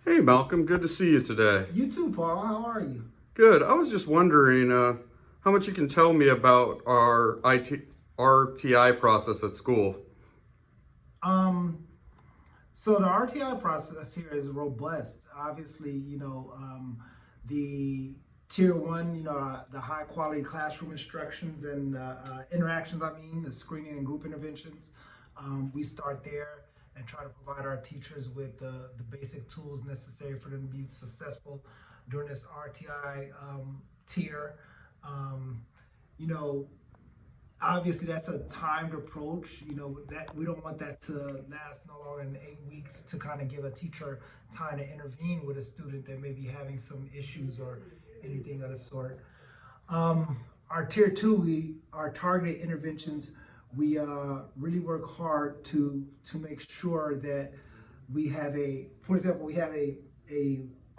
Hey Malcolm, good to see you today. You too, Paul. How are you? Good. I was just wondering how much you can tell me about our RTI process at school. Um, so the RTI process here is robust. Obviously, the tier one, the high quality classroom instructions and interactions, the screening and group interventions. We start there and try to provide our teachers with the basic tools necessary for them to be successful during this RTI tier. Um, you know, Obviously that's a timed approach, that we don't want that to last no longer than 8 weeks, to kind of give a teacher time to intervene with a student that may be having some issues or anything of the sort. Our tier two, our targeted interventions, we really work hard to make sure that we have for example, we have a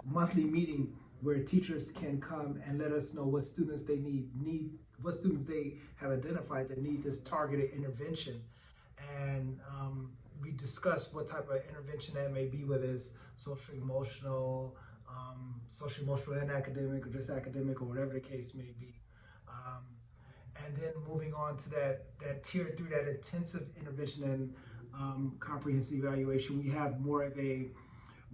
monthly meeting where teachers can come and let us know what students they need what students they have identified that need this targeted intervention. And we discuss what type of intervention that may be, whether it's social emotional and academic, or just academic, or whatever the case may be. And then moving on to that tier three, that intensive intervention and comprehensive evaluation, we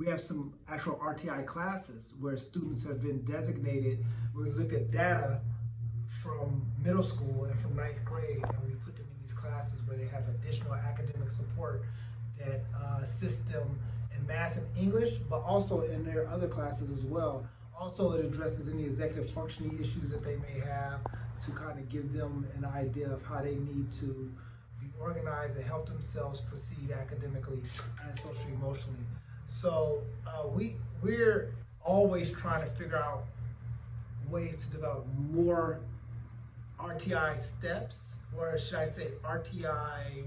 have some actual RTI classes where students have been designated, where we look at data from middle school and from ninth grade, and we put them in these classes where they have additional academic support that assists them in math and English, but also in their other classes as well. Also, it addresses any executive functioning issues that they may have, to kind of give them an idea of how they need to be organized and help themselves proceed academically and socially emotionally. So we're always trying to figure out ways to develop more RTI steps, or should I say RTI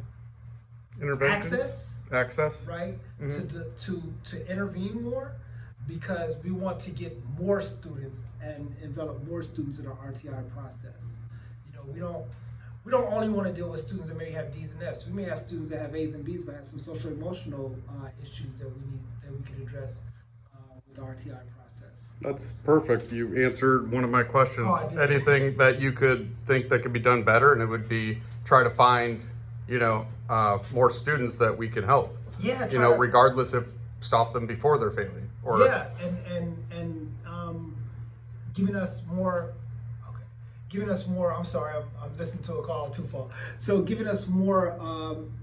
Interventions? Access? right? Mm-hmm. To intervene more, because we want to get more students and envelop more students in our RTI process. We don't only want to deal with students that may have D's and F's. We may have students that have A's and B's, but have some social emotional issues that we can address with the RTI process. That's perfect. You answered one of my questions. Oh, I did. Anything that you could think that could be done better, and it would be try to find, more students that we can help. Yeah. Regardless if stop them before they're failing. Or and giving us more. Giving us more. I'm sorry, I'm listening to a call too far. So giving us more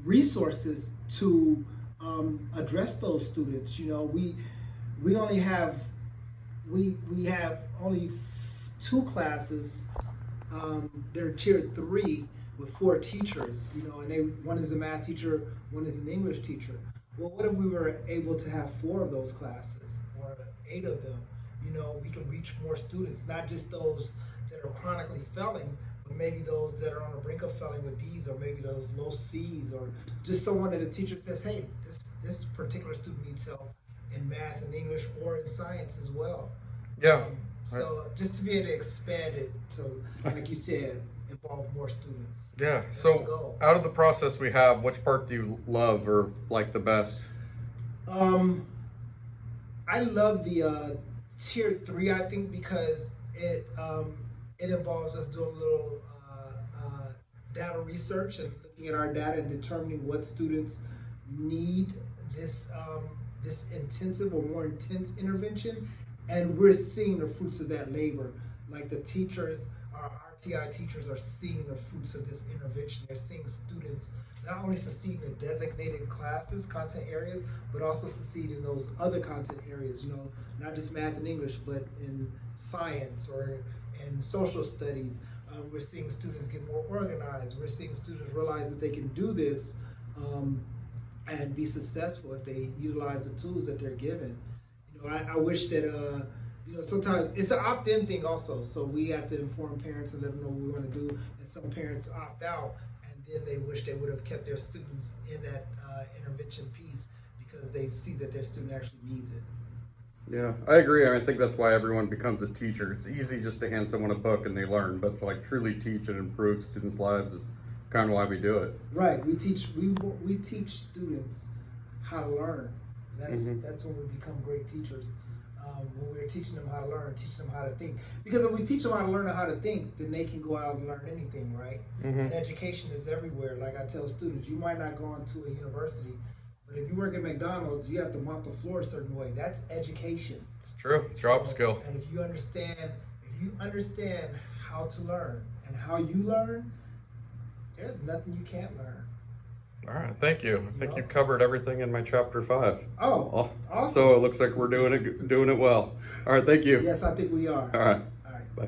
resources to address those students. We only have we have only two classes. They're tier three with 4 teachers. And one is a math teacher, one is an English teacher. Well, what if we were able to have 4 of those classes, or 8 of them? We can reach more students, not just those that are chronically failing, but maybe those that are on the brink of failing with D's, or maybe those low C's, or just someone that a teacher says, hey, this particular student needs help in math and English, or in science as well. Yeah. So just to be able to expand it to, like you said, involve more students. Yeah. That's the So goal. out of the process we have, which part do you love or like the best? I love the tier three, I think, because it involves us doing a little data research and looking at our data and determining what students need this intensive or more intense intervention, and we're seeing the fruits of that labor. Like the teachers, our RTI teachers are seeing the fruits of this intervention. They're seeing students not only succeed in the designated classes, content areas, but also succeed in those other content areas, not just math and English, but in science or in social studies. We're seeing students get more organized. We're seeing students realize that they can do this and be successful if they utilize the tools that they're given. I wish that, sometimes it's an opt-in thing also. So we have to inform parents and let them know what we want to do. And some parents opt out, and then they wish they would have kept their students in that intervention piece, because they see that their student actually needs it. Yeah, I agree. I think that's why everyone becomes a teacher. It's easy just to hand someone a book and they learn, but to truly teach and improve students' lives is kind of why we do it. Right. We teach students how to learn. That's when we become great teachers. When we're teaching them how to learn, teaching them how to think. Because if we teach them how to learn how to think, then they can go out and learn anything, right? And education is everywhere. Like I tell students, you might not go into a university, but if you work at McDonald's, you have to mop the floor a certain way. That's education. It's true. It's job skill. And if you understand how to learn and how you learn, there's nothing you can't learn. All right, thank you. I think you covered everything in my chapter 5. Oh, awesome. So it looks like we're doing it well. All right, thank you. Yes, I think we are. All right.